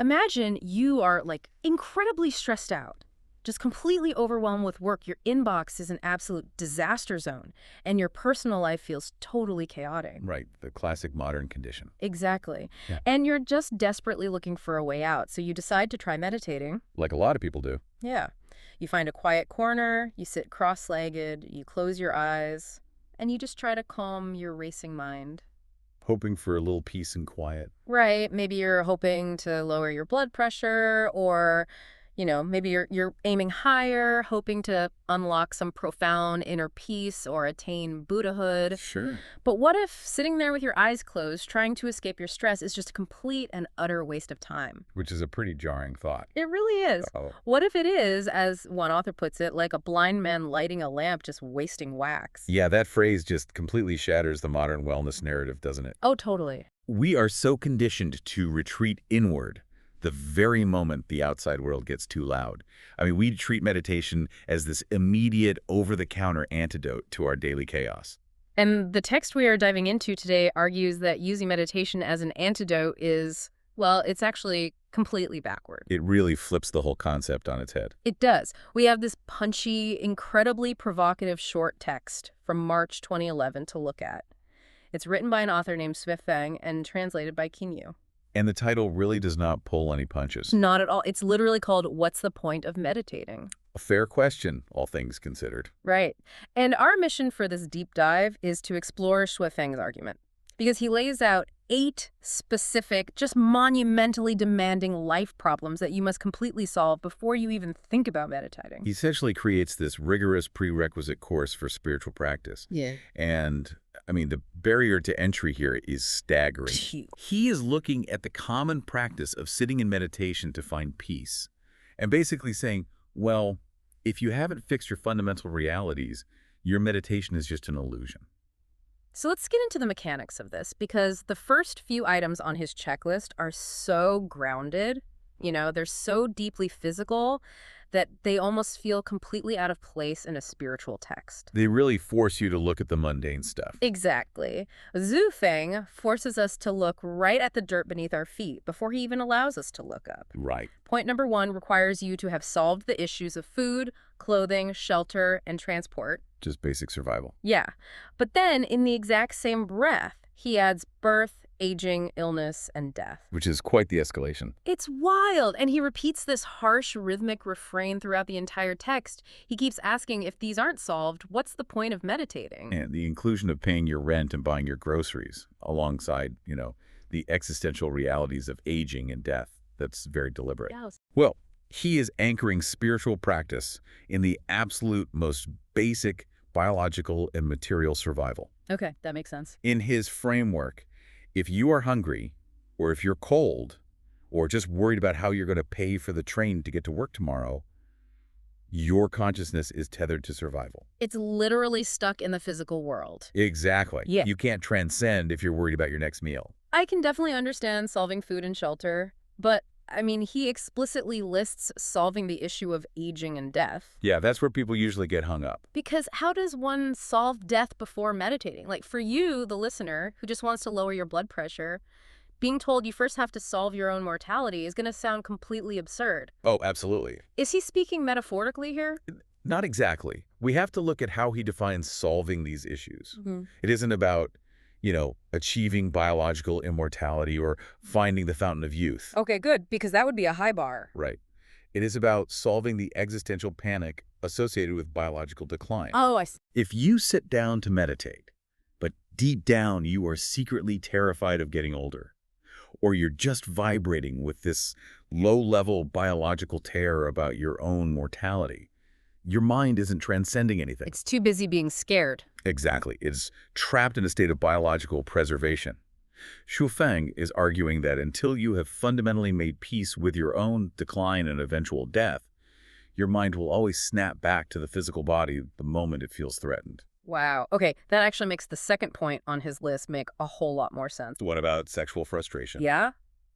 Imagine you are like incredibly stressed out, just completely overwhelmed with work. Your inbox is an absolute disaster zone, and your personal life feels totally chaotic. Right, the classic modern condition. Exactly. Yeah. And you're just desperately looking for a way out, so you decide to try meditating. Like a lot of people do. Yeah. You find a quiet corner, you sit cross-legged, you close your eyes, and you just try to calm your racing mind. Hoping for a little peace and quiet. Right. Maybe you're hoping to lower your blood pressure, or, maybe you're aiming higher, hoping to unlock some profound inner peace or attain Buddhahood. Sure. But what if sitting there with your eyes closed, trying to escape your stress, is just a complete and utter waste of time? Which is a pretty jarring thought. It really is. Oh. What if it is, as one author puts it, like a blind man lighting a lamp just wasting wax? Yeah, that phrase just completely shatters the modern wellness narrative, doesn't it? Oh, totally. We are so conditioned to retreat inward the very moment the outside world gets too loud. I mean, we treat meditation as this immediate, over-the-counter antidote to our daily chaos. And the text we are diving into today argues that using meditation as an antidote is, well, it's actually completely backward. It really flips the whole concept on its head. It does. We have this punchy, incredibly provocative short text from March 2011 to look at. It's written by an author named Feng and translated by Kinyu. And the title really does not pull any punches. Not at all. It's literally called What's the Point of Meditating? A fair question, all things considered. Right. And our mission for this deep dive is to explore Feng's argument, because he lays out 8 specific, just monumentally demanding life problems that you must completely solve before you even think about meditating. He essentially creates this rigorous prerequisite course for spiritual practice. Yeah. And, I mean, the barrier to entry here is staggering. He is looking at the common practice of sitting in meditation to find peace, and basically saying, well, if you haven't fixed your fundamental realities, your meditation is just an illusion. So let's get into the mechanics of this, because the first few items on his checklist are so grounded, they're so deeply physical that they almost feel completely out of place in a spiritual text. They really force you to look at the mundane stuff. Exactly. Feng forces us to look right at the dirt beneath our feet before he even allows us to look up. Right. Point number 1 requires you to have solved the issues of food, clothing, shelter, and transport. Just basic survival. Yeah. But then, in the exact same breath, he adds birth, aging, illness, and death. Which is quite the escalation. It's wild. And he repeats this harsh, rhythmic refrain throughout the entire text. He keeps asking, if these aren't solved, what's the point of meditating? And the inclusion of paying your rent and buying your groceries alongside, the existential realities of aging and death. That's very deliberate. Yes. Well, he is anchoring spiritual practice in the absolute most basic biological and material survival. Okay, that makes sense. In his framework, if you are hungry, or if you're cold, or just worried about how you're going to pay for the train to get to work tomorrow, your consciousness is tethered to survival. It's literally stuck in the physical world. Exactly. Yeah. You can't transcend if you're worried about your next meal. I can definitely understand solving food and shelter, but he explicitly lists solving the issue of aging and death. Yeah, that's where people usually get hung up. Because how does one solve death before meditating? Like, for you, the listener, who just wants to lower your blood pressure, being told you first have to solve your own mortality is going to sound completely absurd. Oh, absolutely. Is he speaking metaphorically here? Not exactly. We have to look at how he defines solving these issues. Mm-hmm. It isn't about, achieving biological immortality or finding the fountain of youth. Okay, good, because that would be a high bar. Right. It is about solving the existential panic associated with biological decline. Oh, I see. If you sit down to meditate, but deep down you are secretly terrified of getting older, or you're just vibrating with this low-level biological terror about your own mortality, your mind isn't transcending anything. It's too busy being scared. Exactly. It's trapped in a state of biological preservation. Feng is arguing that until you have fundamentally made peace with your own decline and eventual death, your mind will always snap back to the physical body the moment it feels threatened. Wow. Okay, that actually makes the second point on his list make a whole lot more sense. What about sexual frustration? Yeah?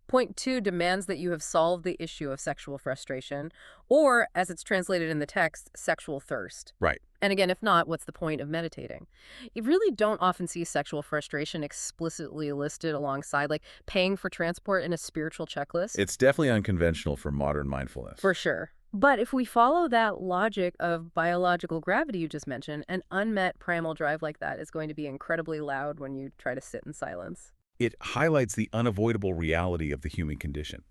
Point 2 demands that you have solved the issue of sexual frustration, or, as it's translated in the text, sexual thirst. Right. And again, if not, what's the point of meditating? You really don't often see sexual frustration explicitly listed alongside, like paying for transport in a spiritual checklist. It's definitely unconventional for modern mindfulness. For sure. But if we follow that logic of biological gravity you just mentioned, an unmet primal drive like that is going to be incredibly loud when you try to sit in silence. It highlights the unavoidable reality of the human condition.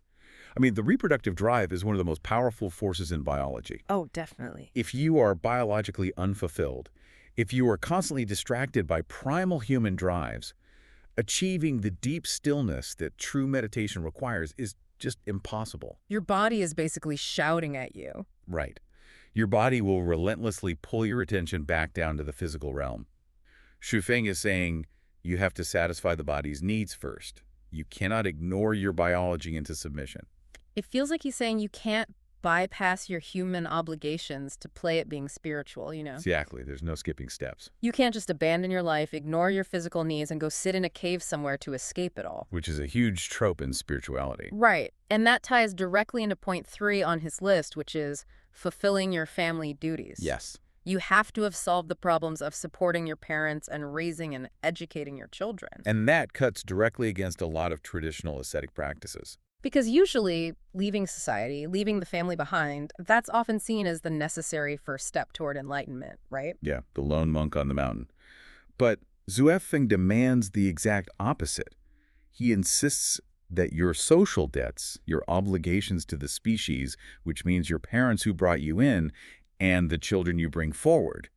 I mean, the reproductive drive is one of the most powerful forces in biology. Oh, definitely. If you are biologically unfulfilled, if you are constantly distracted by primal human drives, achieving the deep stillness that true meditation requires is just impossible. Your body is basically shouting at you. Right. Your body will relentlessly pull your attention back down to the physical realm. Shu Feng is saying you have to satisfy the body's needs first. You cannot ignore your biology into submission. It feels like he's saying you can't bypass your human obligations to play at being spiritual, you know? Exactly. There's no skipping steps. You can't just abandon your life, ignore your physical needs, and go sit in a cave somewhere to escape it all. Which is a huge trope in spirituality. Right. And that ties directly into point 3 on his list, which is fulfilling your family duties. Yes. You have to have solved the problems of supporting your parents and raising and educating your children. And that cuts directly against a lot of traditional ascetic practices. Because usually, leaving society, leaving the family behind, that's often seen as the necessary first step toward enlightenment, right? Yeah, the lone monk on the mountain. But Feng demands the exact opposite. He insists that your social debts, your obligations to the species, which means your parents who brought you in, and the children you bring forward,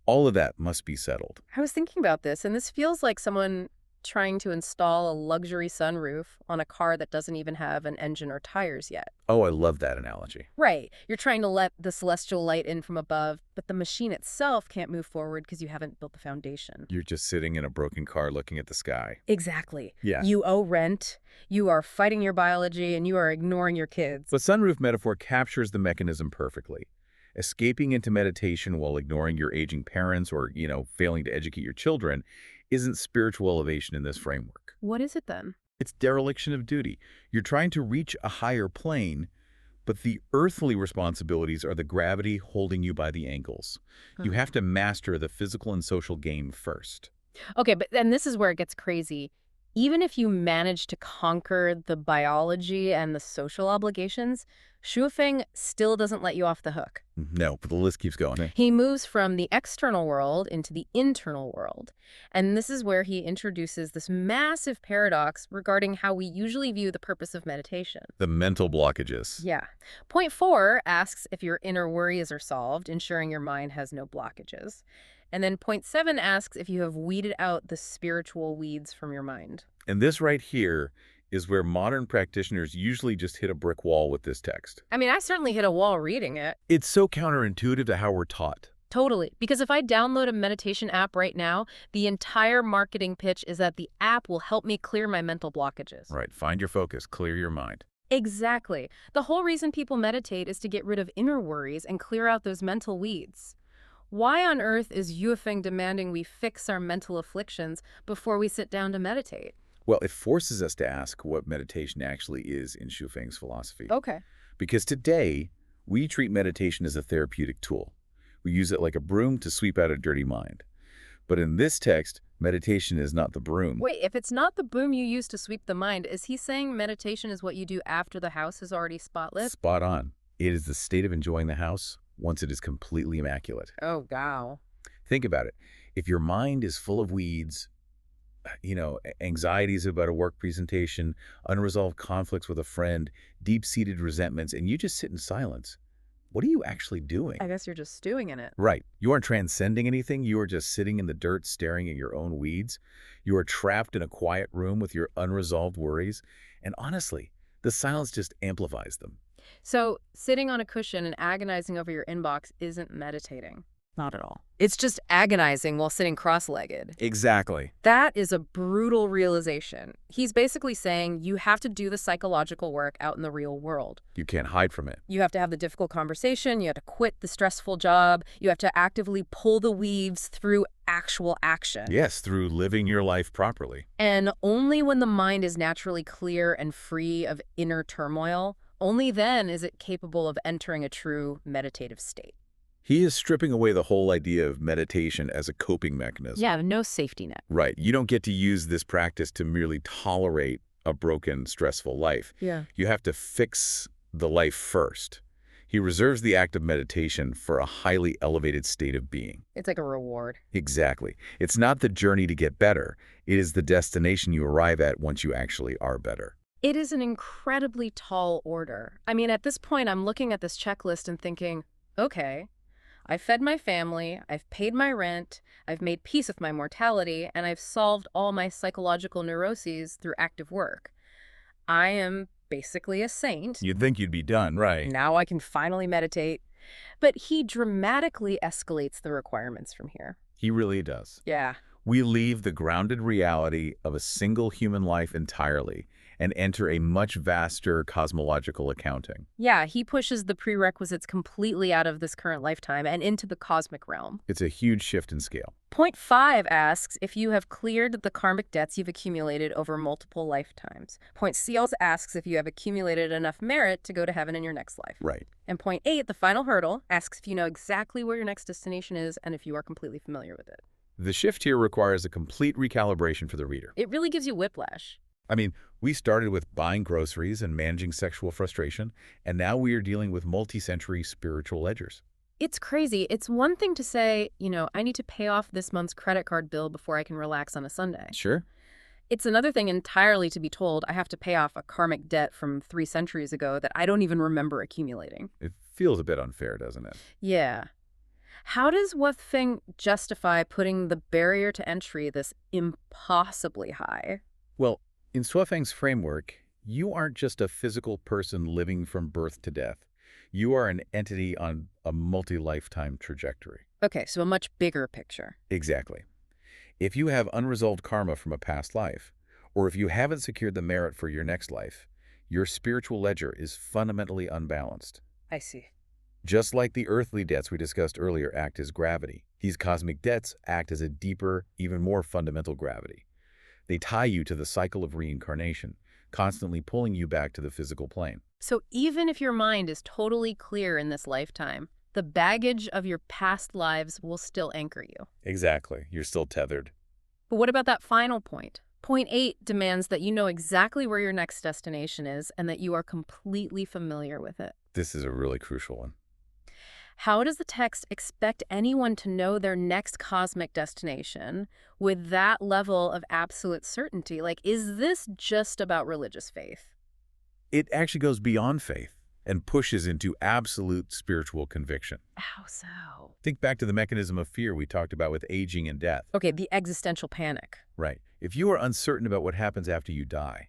all of that must be settled. I was thinking about this, and this feels like someone trying to install a luxury sunroof on a car that doesn't even have an engine or tires yet. Oh, I love that analogy. Right. You're trying to let the celestial light in from above, but the machine itself can't move forward because you haven't built the foundation. You're just sitting in a broken car looking at the sky. Exactly. Yeah. You owe rent, you are fighting your biology, and you are ignoring your kids. The sunroof metaphor captures the mechanism perfectly. Escaping into meditation while ignoring your aging parents or, failing to educate your children isn't spiritual elevation in this framework. What is it then? It's dereliction of duty. You're trying to reach a higher plane, but the earthly responsibilities are the gravity holding you by the ankles. You have to master the physical and social game first. Okay, but then this is where it gets crazy. Even if you manage to conquer the biology and the social obligations, Shu Feng still doesn't let you off the hook. No, but the list keeps going. He moves from the external world into the internal world. And this is where he introduces this massive paradox regarding how we usually view the purpose of meditation. The mental blockages. Yeah. Point 4 asks if your inner worries are solved, ensuring your mind has no blockages. And then point 7 asks if you have weeded out the spiritual weeds from your mind. And this right here is where modern practitioners usually just hit a brick wall with this text. I mean, I certainly hit a wall reading it. It's so counterintuitive to how we're taught. Totally. Because if I download a meditation app right now, the entire marketing pitch is that the app will help me clear my mental blockages. Right. Find your focus. Clear your mind. Exactly. The whole reason people meditate is to get rid of inner worries and clear out those mental weeds. Why on earth is Yue Feng demanding we fix our mental afflictions before we sit down to meditate? Well, it forces us to ask what meditation actually is in Shu Feng's philosophy. Okay. Because today, we treat meditation as a therapeutic tool. We use it like a broom to sweep out a dirty mind. But in this text, meditation is not the broom. Wait, if it's not the broom you use to sweep the mind, is he saying meditation is what you do after the house is already spotless? Spot on. It is the state of enjoying the house once it is completely immaculate. Oh, wow. Think about it. If your mind is full of weeds, anxieties about a work presentation, unresolved conflicts with a friend, deep-seated resentments, and you just sit in silence, what are you actually doing? I guess you're just stewing in it. Right. You aren't transcending anything. You are just sitting in the dirt staring at your own weeds. You are trapped in a quiet room with your unresolved worries. And honestly, the silence just amplifies them. So sitting on a cushion and agonizing over your inbox isn't meditating. Not at all. It's just agonizing while sitting cross-legged. Exactly. That is a brutal realization. He's basically saying you have to do the psychological work out in the real world. You can't hide from it. You have to have the difficult conversation. You have to quit the stressful job. You have to actively pull the weaves through actual action. Yes, through living your life properly. And only when the mind is naturally clear and free of inner turmoil, only then is it capable of entering a true meditative state. He is stripping away the whole idea of meditation as a coping mechanism. Yeah, no safety net. Right. You don't get to use this practice to merely tolerate a broken, stressful life. Yeah. You have to fix the life first. He reserves the act of meditation for a highly elevated state of being. It's like a reward. Exactly. It's not the journey to get better. It is the destination you arrive at once you actually are better. It is an incredibly tall order. I mean, at this point, I'm looking at this checklist and thinking, okay, I fed my family, I've paid my rent, I've made peace with my mortality, and I've solved all my psychological neuroses through active work. I am basically a saint. You'd think you'd be done, right? Now I can finally meditate. But he dramatically escalates the requirements from here. He really does. Yeah. We leave the grounded reality of a single human life entirely and enter a much vaster cosmological accounting. Yeah, he pushes the prerequisites completely out of this current lifetime and into the cosmic realm. It's a huge shift in scale. Point 5 asks if you have cleared the karmic debts you've accumulated over multiple lifetimes. Point C also asks if you have accumulated enough merit to go to heaven in your next life. Right. And point 8, the final hurdle, asks if you know exactly where your next destination is and if you are completely familiar with it. The shift here requires a complete recalibration for the reader. It really gives you whiplash. I mean, we started with buying groceries and managing sexual frustration, and now we are dealing with multi-century spiritual ledgers. It's crazy. It's one thing to say, I need to pay off this month's credit card bill before I can relax on a Sunday. Sure. It's another thing entirely to be told I have to pay off a karmic debt from 3 centuries ago that I don't even remember accumulating. It feels a bit unfair, doesn't it? Yeah. How does Feng justify putting the barrier to entry this impossibly high? Well, in Feng's framework, you aren't just a physical person living from birth to death. You are an entity on a multi-lifetime trajectory. Okay, so a much bigger picture. Exactly. If you have unresolved karma from a past life, or if you haven't secured the merit for your next life, your spiritual ledger is fundamentally unbalanced. I see. Just like the earthly debts we discussed earlier act as gravity, these cosmic debts act as a deeper, even more fundamental gravity. They tie you to the cycle of reincarnation, constantly pulling you back to the physical plane. So even if your mind is totally clear in this lifetime, the baggage of your past lives will still anchor you. Exactly. You're still tethered. But what about that final point? Point 8 demands that you know exactly where your next destination is and that you are completely familiar with it. This is a really crucial one. How does the text expect anyone to know their next cosmic destination with that level of absolute certainty? Like, is this just about religious faith? It actually goes beyond faith and pushes into absolute spiritual conviction. How so? Think back to the mechanism of fear we talked about with aging and death. Okay, the existential panic. Right. If you are uncertain about what happens after you die,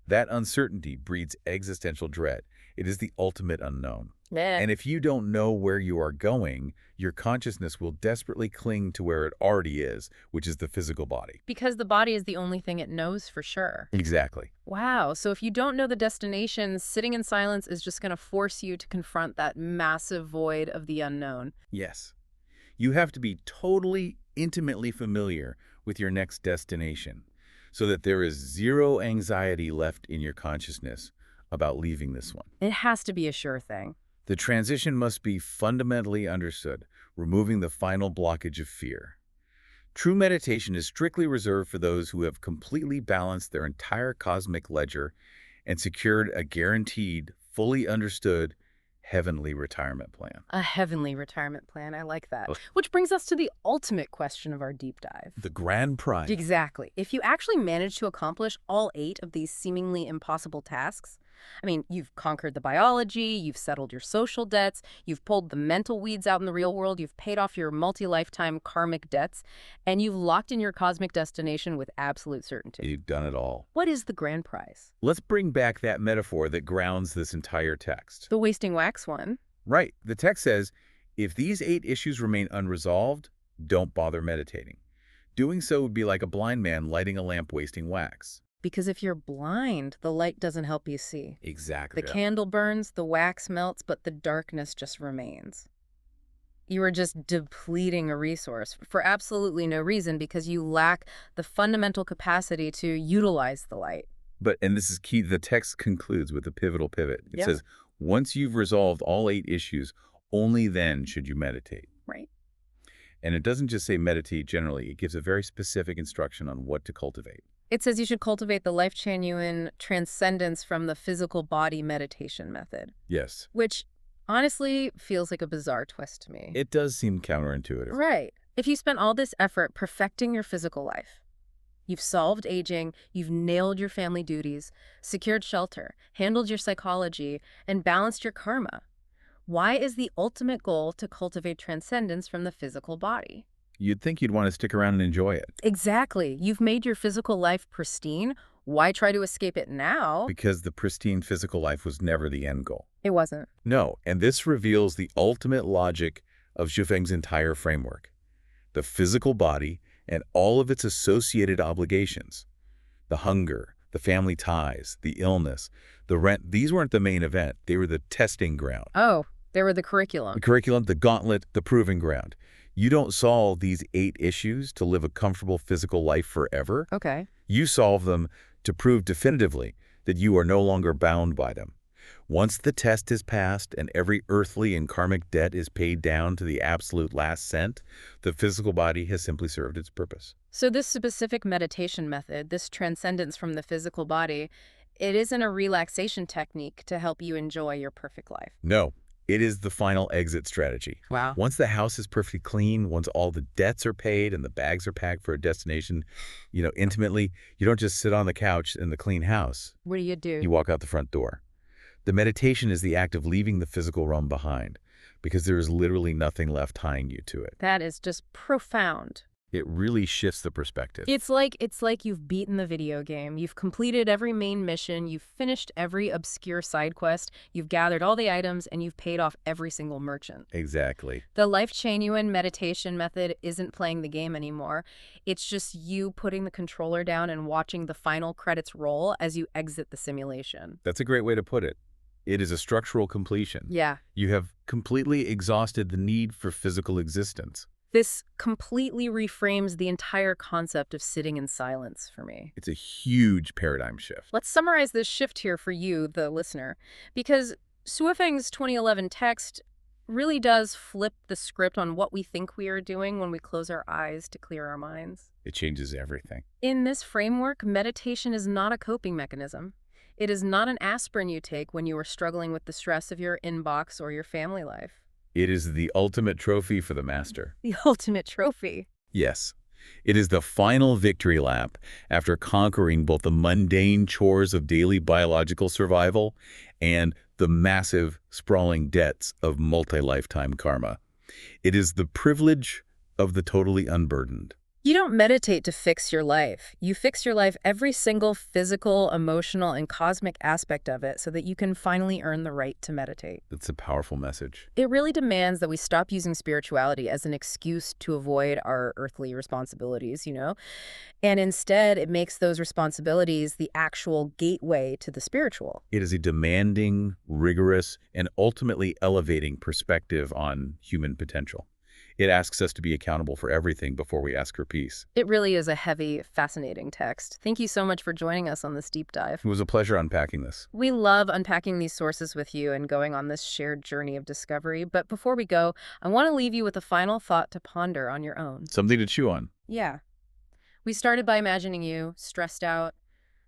that uncertainty breeds existential dread. It is the ultimate unknown. And if you don't know where you are going, your consciousness will desperately cling to where it already is, which is the physical body. Because the body is the only thing it knows for sure. Exactly. Wow, so if you don't know the destination, sitting in silence is just going to force you to confront that massive void of the unknown. Yes. You have to be totally, intimately familiar with your next destination so that there is zero anxiety left in your consciousness about leaving this one. It has to be a sure thing. The transition must be fundamentally understood, removing the final blockage of fear. True meditation is strictly reserved for those who have completely balanced their entire cosmic ledger and secured a guaranteed, fully understood, heavenly retirement plan. A heavenly retirement plan. I like that. Which brings us to the ultimate question of our deep dive. The grand prize. Exactly. If you actually manage to accomplish all 8 of these seemingly impossible tasks, I mean, you've conquered the biology, you've settled your social debts, you've pulled the mental weeds out in the real world, you've paid off your multi-lifetime karmic debts, and you've locked in your cosmic destination with absolute certainty. You've done it all. What is the grand prize? Let's bring back that metaphor that grounds this entire text. The wasting wax one. Right. The text says, If these 8 issues remain unresolved, don't bother meditating. Doing so would be like a blind man lighting a lamp wasting wax. Because if you're blind, the light doesn't help you see. Exactly. The candle burns, the wax melts, but the darkness just remains. You are just depleting a resource for absolutely no reason because you lack the fundamental capacity to utilize the light. And this is key, the text concludes with a pivotal pivot. It Yep. says, once you've resolved all 8 issues, only then should you meditate. Right. And it doesn't just say meditate generally, it gives a very specific instruction on what to cultivate. It says you should cultivate the Lifechanyuan transcendence from the physical body meditation method, Yes. which honestly feels like a bizarre twist to me. It does seem counterintuitive. Right. If you spent all this effort perfecting your physical life, you've solved aging, you've nailed your family duties, secured shelter, handled your psychology, and balanced your karma, why is the ultimate goal to cultivate transcendence from the physical body? You'd think you'd want to stick around and enjoy it. Exactly. You've made your physical life pristine. Why try to escape it now? Because the pristine physical life was never the end goal. It wasn't. No, and this reveals the ultimate logic of Zhufeng's entire framework. The physical body and all of its associated obligations. The hunger, the family ties, the illness, the rent, these weren't the main event. They were the testing ground. Oh, they were the curriculum. The curriculum, the gauntlet, the proving ground. You don't solve these 8 issues to live a comfortable physical life forever. Okay. You solve them to prove definitively that you are no longer bound by them. Once the test is passed and every earthly and karmic debt is paid down to the absolute last cent, the physical body has simply served its purpose. So this specific meditation method, this transcendence from the physical body, it isn't a relaxation technique to help you enjoy your perfect life. No, it is the final exit strategy. Wow. Once the house is perfectly clean, once all the debts are paid and the bags are packed for a destination, intimately, you don't just sit on the couch in the clean house. What do? You walk out the front door. The meditation is the act of leaving the physical realm behind because there is literally nothing left tying you to it. That is just profound. It really shifts the perspective. It's like you've beaten the video game. You've completed every main mission, you've finished every obscure side quest, you've gathered all the items, and you've paid off every single merchant. Exactly. The Lifechanyuan meditation method isn't playing the game anymore. It's just you putting the controller down and watching the final credits roll as you exit the simulation. That's a great way to put it. It is a structural completion. Yeah. You have completely exhausted the need for physical existence. This completely reframes the entire concept of sitting in silence for me. It's a huge paradigm shift. Let's summarize this shift here for you, the listener, because Suofeng's 2011 text really does flip the script on what we think we are doing when we close our eyes to clear our minds. It changes everything. In this framework, meditation is not a coping mechanism. It is not an aspirin you take when you are struggling with the stress of your inbox or your family life. It is the ultimate trophy for the master. The ultimate trophy. Yes. It is the final victory lap after conquering both the mundane chores of daily biological survival and the massive, sprawling debts of multi-lifetime karma. It is the privilege of the totally unburdened. You don't meditate to fix your life. You fix your life, every single physical, emotional, and cosmic aspect of it, so that you can finally earn the right to meditate. That's a powerful message. It really demands that we stop using spirituality as an excuse to avoid our earthly responsibilities, and instead it makes those responsibilities the actual gateway to the spiritual. It is a demanding, rigorous, and ultimately elevating perspective on human potential. It asks us to be accountable for everything before we ask for peace. It really is a heavy, fascinating text. Thank you so much for joining us on this deep dive. It was a pleasure unpacking this. We love unpacking these sources with you and going on this shared journey of discovery. But before we go, I want to leave you with a final thought to ponder on your own. Something to chew on. Yeah. We started by imagining you, stressed out,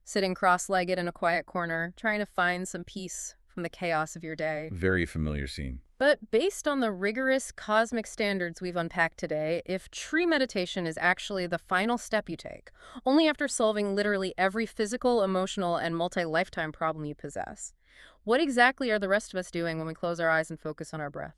sitting cross-legged in a quiet corner, trying to find some peace from the chaos of your day. Very familiar scene. But based on the rigorous cosmic standards we've unpacked today, if true meditation is actually the final step you take, only after solving literally every physical, emotional, and multi-lifetime problem you possess, what exactly are the rest of us doing when we close our eyes and focus on our breath?